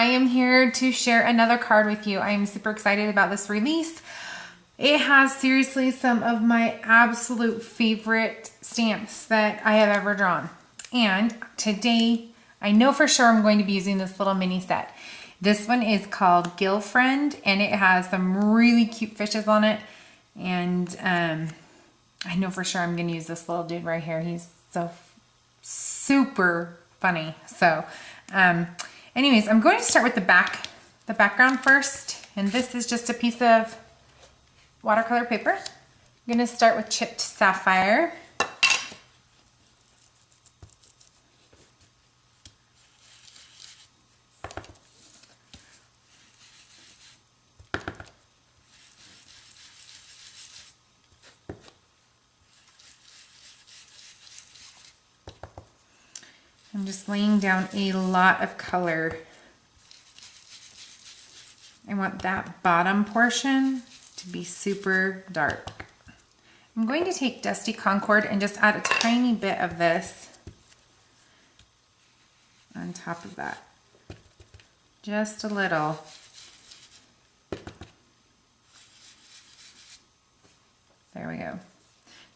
I am here to share another card with you. I am super excited about this release. It has seriously some of my absolute favorite stamps that I have ever drawn. And today, I know for sure I'm going to be using this little mini set. This one is called Girlfriend, and it has some really cute fishes on it. And I know for sure I'm going to use this little dude right here. He's so super funny. So anyways, I'm going to start with the background first. And this is just a piece of watercolor paper. I'm going to start with chipped sapphire. I'm just laying down a lot of color. I want that bottom portion to be super dark. I'm going to take Dusty Concord and just add a tiny bit of this on top of that. Just a little. There we go.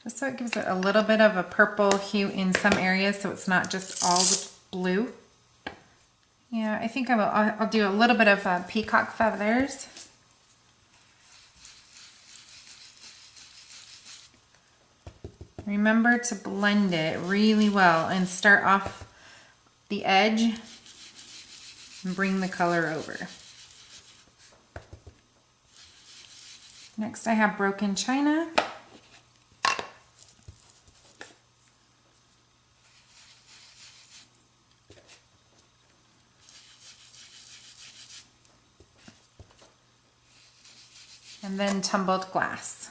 Just so it gives it a little bit of a purple hue in some areas, so it's not just all blue. Yeah, I think I'll do a little bit of peacock feathers. Remember to blend it really well and start off the edge and bring the color over. Next I have Broken China. And then Tumbled Glass.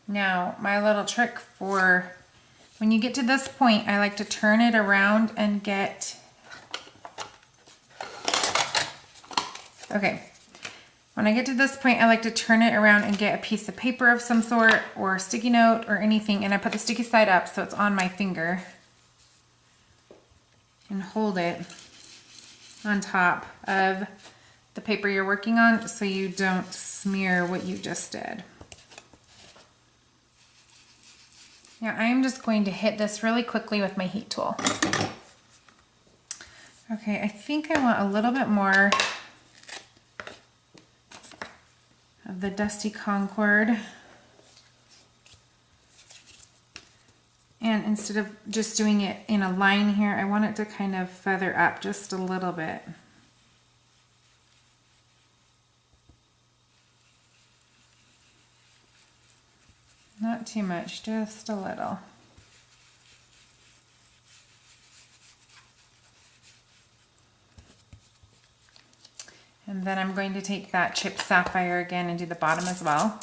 Now, my little trick for when you get to this point, I like to turn it around and get, okay. When I get to this point, I like to turn it around and get a piece of paper of some sort or a sticky note or anything, and I put the sticky side up so it's on my finger and hold it on top of the paper you're working on so you don't smear what you just did. Now I'm just going to hit this really quickly with my heat tool. Okay, I think I want a little bit more of the Dusty Concord. And instead of just doing it in a line here, I want it to kind of feather up just a little bit. Not too much, just a little. And then I'm going to take that chipped sapphire again and do the bottom as well.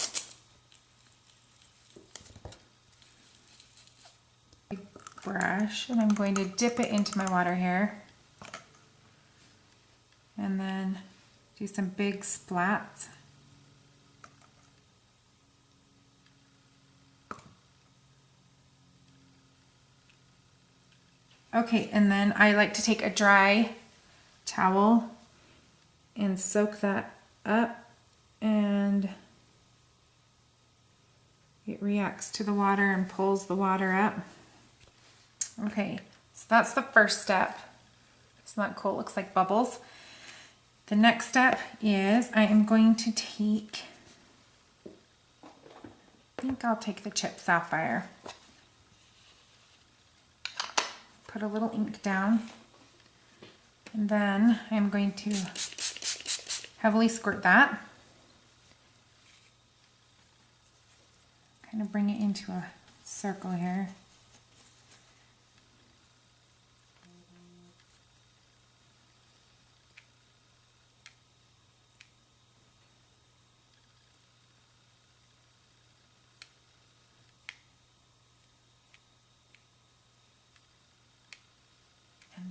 Brush, and I'm going to dip it into my water here and then do some big splats. Okay, and then I like to take a dry towel and soak that up, and it reacts to the water and pulls the water up. Okay, so that's the first step. Isn't that cool? It looks like bubbles. The next step is I am going to take, I think I'll take the chipped sapphire. Put a little ink down. And then I'm going to heavily squirt that. Kind of bring it into a circle here.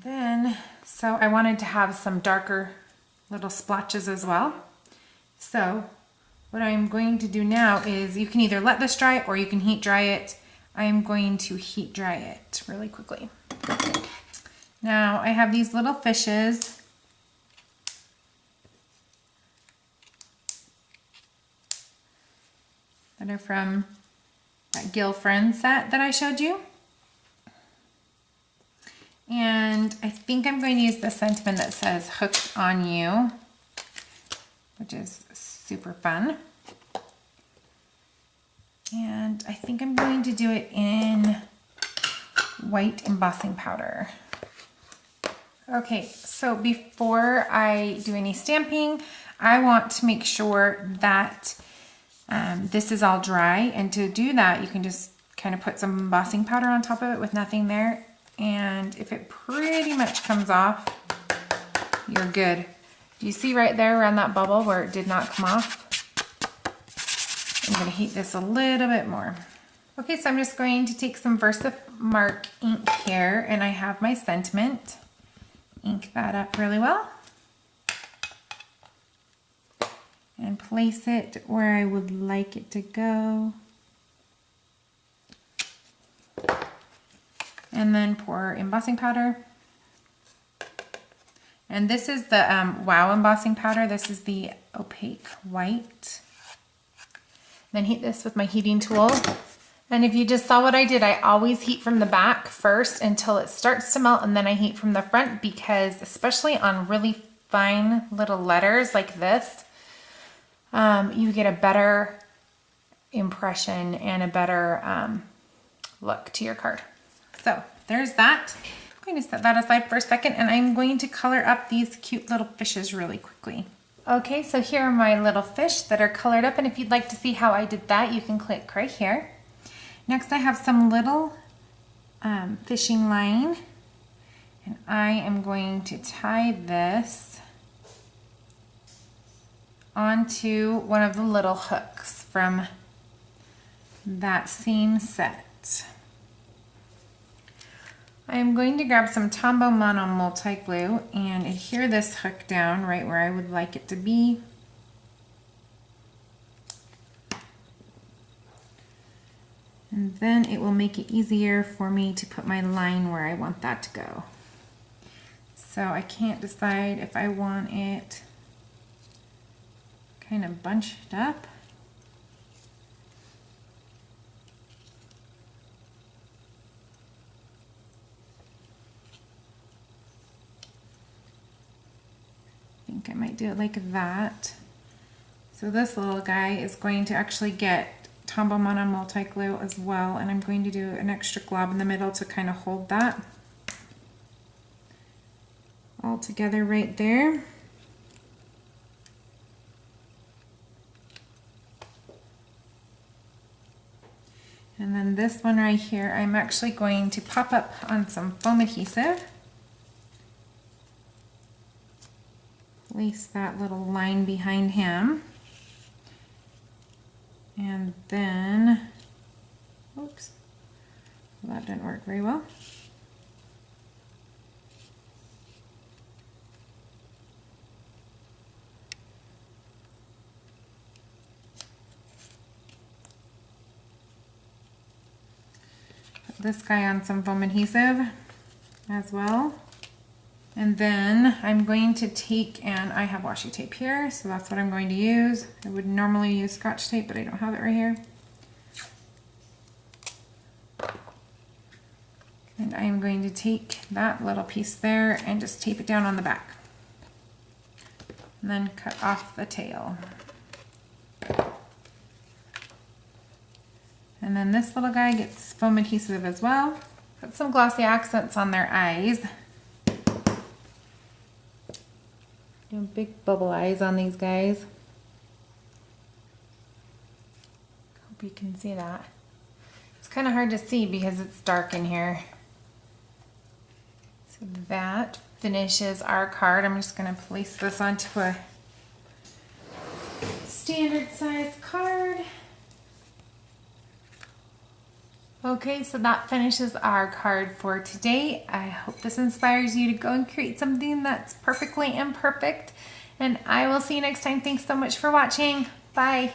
Then, so I wanted to have some darker little splotches as well. So what I'm going to do now is you can either let this dry or you can heat dry it. I'm going to heat dry it really quickly. Now I have these little fishes. That are from that Gill Friends set that I showed you. And I think I'm going to use the sentiment that says hooked on you, which is super fun. And I think I'm going to do it in white embossing powder. Okay, so before I do any stamping, I want to make sure that this is all dry. And to do that, you can just kind of put some embossing powder on top of it with nothing there. And if it pretty much comes off, you're good. Do you see right there around that bubble where it did not come off? I'm going to heat this a little bit more. Okay, so I'm just going to take some Versamark ink here, and I have my sentiment. Ink that up really well. And place it where I would like it to go. And then pour embossing powder. And this is the Wow embossing powder. This is the opaque white. Then heat this with my heating tool. And if you just saw what I did, I always heat from the back first until it starts to melt, and then I heat from the front, because especially on really fine little letters like this, you get a better impression and a better look to your card. So there's that. I'm going to set that aside for a second, and I'm going to color up these cute little fishes really quickly. Okay, so here are my little fish that are colored up, and if you'd like to see how I did that, you can click right here. Next, I have some little fishing line, and I am going to tie this onto one of the little hooks from that same set. I am going to grab some Tombow Mono multi-glue and adhere this hook down right where I would like it to be. And then it will make it easier for me to put my line where I want that to go. So I can't decide if I want it kind of bunched up. I think I might do it like that. So this little guy is going to actually get Tombow Mono multi-glue as well, and I'm going to do an extra glob in the middle to kind of hold that all together right there. And then this one right here, I'm actually going to pop up on some foam adhesive. Place that little line behind him. And then, oops, that didn't work very well. Put this guy on some foam adhesive as well. And then I'm going to take, and I have washi tape here, so that's what I'm going to use. I would normally use Scotch tape, but I don't have it right here. And I'm going to take that little piece there and just tape it down on the back. And then cut off the tail. And then this little guy gets foam adhesive as well. Put some glossy accents on their eyes. Big bubble eyes on these guys. Hope you can see that. It's kind of hard to see because it's dark in here. So that finishes our card. I'm just going to place this onto a standard size card. Okay, so that finishes our card for today. I hope this inspires you to go and create something that's perfectly imperfect. And I will see you next time. Thanks so much for watching. Bye.